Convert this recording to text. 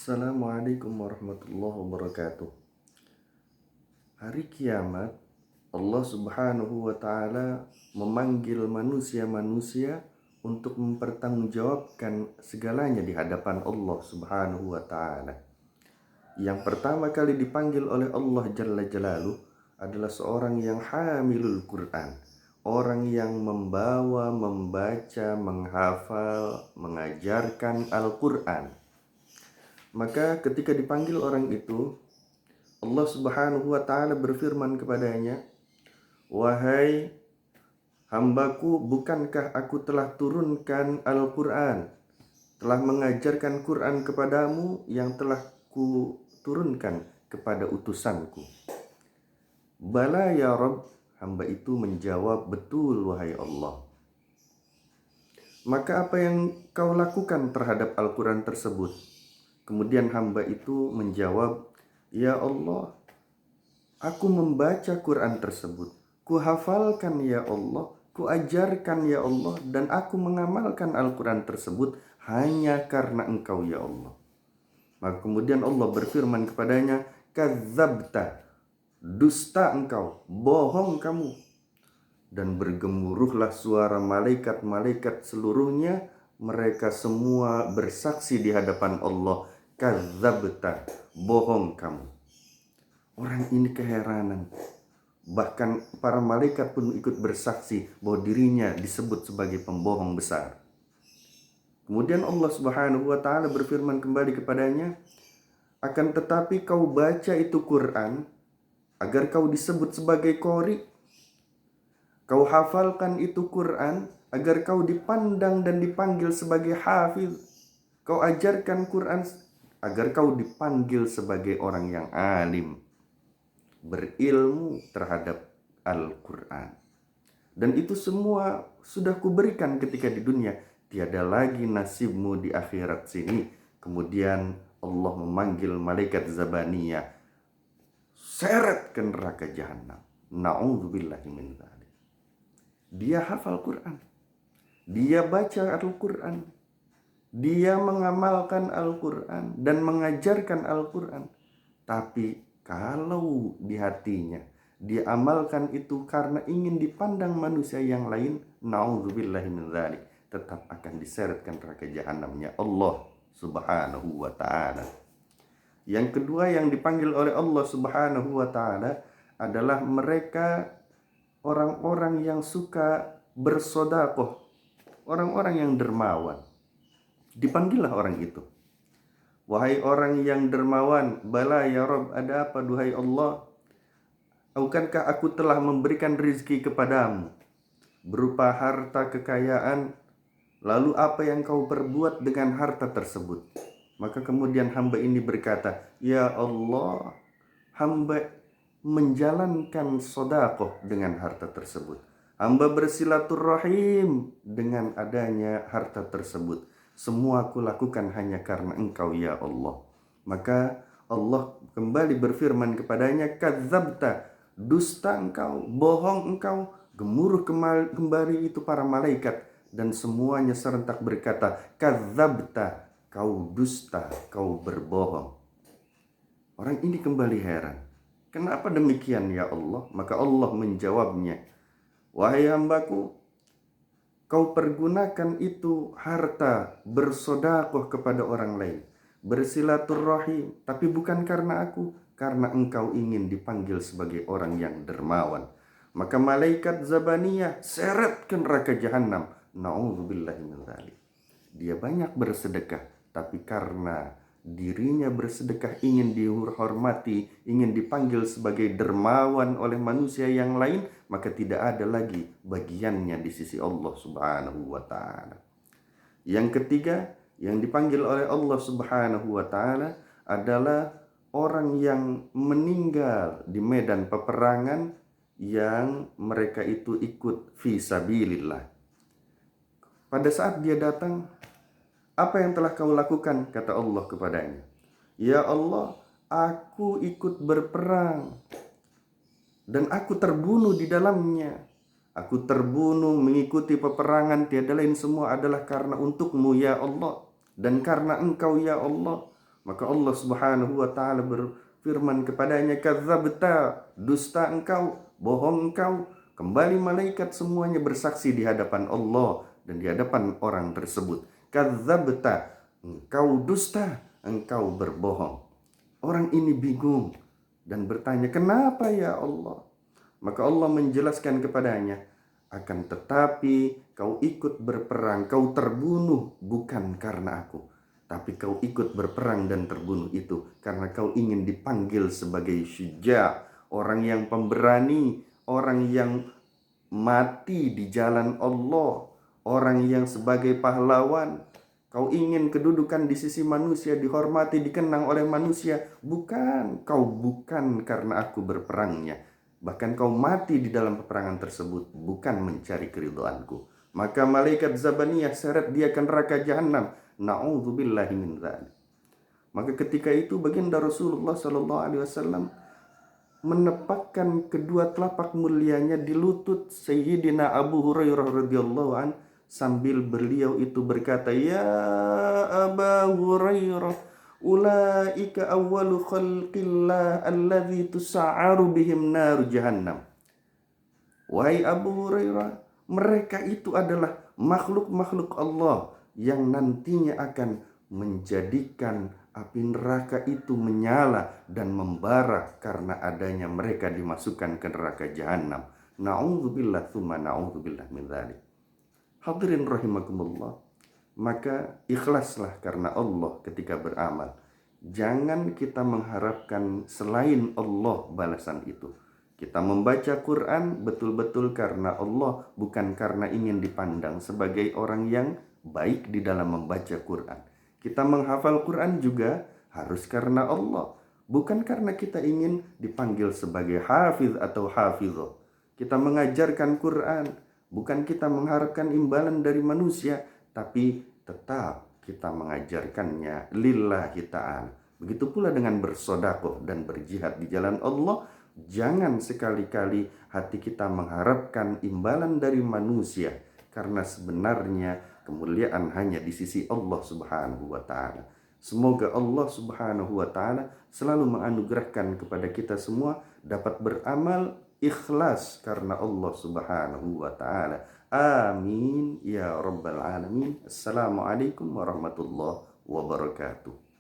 Assalamualaikum warahmatullahi wabarakatuh. Hari kiamat, Allah Subhanahu wa Ta'ala memanggil manusia-manusia untuk mempertanggungjawabkan segalanya di hadapan Allah Subhanahu wa Ta'ala. Yang pertama kali dipanggil oleh Allah Jalla Jalaluh adalah seorang yang hamilul Quran, orang yang membawa, membaca, menghafal, mengajarkan Al-Quran. Maka ketika dipanggil orang itu, Allah Subhanahu wa Ta'ala berfirman kepadanya, "Wahai hambaku, bukankah aku telah turunkan Al-Quran, telah mengajarkan Quran kepadamu yang telah kuturunkan kepada utusanku?" "Bala ya Rabb," hamba itu menjawab, "Betul wahai Allah." "Maka apa yang kau lakukan terhadap Al-Quran tersebut?" Kemudian hamba itu menjawab, "Ya Allah, aku membaca Quran tersebut, ku hafalkan ya Allah, ku ajarkan ya Allah, dan aku mengamalkan Al-Quran tersebut hanya karena Engkau ya Allah." Maka kemudian Allah berfirman kepadanya, "Kadzabta, dusta engkau, bohong kamu." Dan bergemuruhlah suara malaikat-malaikat seluruhnya, mereka semua bersaksi di hadapan Allah, "Kadzabta, bohong kamu." Orang ini keheranan. Bahkan para malaikat pun ikut bersaksi bahwa dirinya disebut sebagai pembohong besar. Kemudian Allah Subhanahu wa Ta'ala berfirman kembali kepadanya, "Akan tetapi kau baca itu Quran agar kau disebut sebagai qori. Kau hafalkan itu Quran agar kau dipandang dan dipanggil sebagai hafiz. Kau ajarkan Quran agar kau dipanggil sebagai orang yang alim, berilmu terhadap Al-Quran. Dan itu semua sudah kuberikan ketika di dunia. Tiada lagi nasibmu di akhirat sini." Kemudian Allah memanggil malaikat Zabaniyah, seret ke neraka jahanam. Na'udzubillahi min dzalik. Dia hafal Quran, dia baca Al-Quran, dia mengamalkan Al-Quran dan mengajarkan Al-Quran. Tapi kalau di hatinya dia amalkan itu karena ingin dipandang manusia yang lain, na'udzubillahi min dzalik, tetap akan diseretkan neraka jahanamnya Allah Subhanahu wa Ta'ala. Yang kedua yang dipanggil oleh Allah Subhanahu wa Ta'ala adalah mereka orang-orang yang suka bersodakoh, orang-orang yang dermawan. Dipanggillah orang itu, "Wahai orang yang dermawan." "Bala ya Rabb, ada apa duhai Allah?" "Bukankah aku telah memberikan rizki kepadamu berupa harta kekayaan, lalu apa yang kau perbuat dengan harta tersebut?" Maka kemudian hamba ini berkata, "Ya Allah, hamba menjalankan sodakoh dengan harta tersebut. Hamba bersilaturahim dengan adanya harta tersebut. Semua aku lakukan hanya karena Engkau ya Allah." Maka Allah kembali berfirman kepadanya, "Kadzabta, dusta engkau, bohong engkau." Gemuruh kembali itu para malaikat dan semuanya serentak berkata, "Kadzabta, kau dusta, kau berbohong." Orang ini kembali heran. "Kenapa demikian ya Allah?" Maka Allah menjawabnya, "Wahai hambaku, kau pergunakan itu harta bersodakoh kepada orang lain, bersilaturahim, tapi bukan karena aku, karena engkau ingin dipanggil sebagai orang yang dermawan." Maka malaikat Zabaniyah seret ke neraka jahanam. Na'udzubillahi min dzalik. Dia banyak bersedekah, tapi karena dirinya bersedekah ingin dihormati, ingin dipanggil sebagai dermawan oleh manusia yang lain, maka tidak ada lagi bagiannya di sisi Allah Subhanahu wa Ta'ala. Yang ketiga yang dipanggil oleh Allah Subhanahu wa Ta'ala adalah orang yang meninggal di medan peperangan, yang mereka itu ikut fi sabilillah. Pada saat dia datang, "Apa yang telah kau lakukan?" kata Allah kepadanya. "Ya Allah, aku ikut berperang dan aku terbunuh di dalamnya. Aku terbunuh mengikuti peperangan, tiada lain semua adalah karena untukmu ya Allah, dan karena Engkau ya Allah. Maka Allah Subhanahu wa taala berfirman kepadanya, kadzabta, dusta engkau, bohong engkau. Kembali malaikat semuanya bersaksi di hadapan Allah dan di hadapan orang tersebut. Kadzabta, engkau dusta, engkau berbohong. Orang ini bingung dan bertanya, kenapa ya Allah? Maka Allah menjelaskan kepadanya, akan tetapi kau ikut berperang, kau terbunuh bukan karena aku, tapi kau ikut berperang dan terbunuh itu karena kau ingin dipanggil sebagai syuja, orang yang pemberani, orang yang mati di jalan Allah, orang yang sebagai pahlawan. Kau ingin kedudukan di sisi manusia, dihormati, dikenang oleh manusia. Bukan, kau bukan karena aku berperangnya. Bahkan kau mati di dalam peperangan tersebut bukan mencari keridhaanku. Maka malaikat Zabaniyah seret dia ke neraka jahanam. Na'udzubillahi min dzalik. Maka ketika itu baginda Rasulullah sallallahu alaihi wasallam menepakkan kedua telapak mulianya di lutut Sayyidina Abu Hurairah radhiyallahu an, sambil beliau itu berkata, ya Aba Hurairah, ulaika awwalu khalqillah alladzi tusa'aru bihim naru jahannam. Wahai Abu Hurairah, mereka itu adalah makhluk-makhluk Allah yang nantinya akan menjadikan api neraka itu menyala dan membara karena adanya mereka dimasukkan ke neraka jahanam. Na'udzubillah tsumma na'udzubillah min dzalik. Hadirin rahimakumullah, maka ikhlaslah karena Allah ketika beramal. Jangan kita mengharapkan selain Allah balasan itu. Kita membaca Quran betul-betul karena Allah, bukan karena ingin dipandang sebagai orang yang baik di dalam membaca Quran. Kita menghafal Quran juga harus karena Allah, bukan karena kita ingin dipanggil sebagai hafiz atau hafizah. Kita mengajarkan Quran bukan kita mengharapkan imbalan dari manusia, tapi tetap kita mengajarkannya lillahi ta'ala. Begitu pula dengan bersedekah dan berjihad di jalan Allah. Jangan sekali-kali hati kita mengharapkan imbalan dari manusia, karena sebenarnya kemuliaan hanya di sisi Allah Subhanahu wa ta'ala. Semoga Allah Subhanahu wa ta'ala selalu menganugerahkan kepada kita semua dapat beramal ikhlas karena Allah Subhanahu wa ta'ala. Amin ya rabbal alamin. Assalamualaikum warahmatullahi wabarakatuh.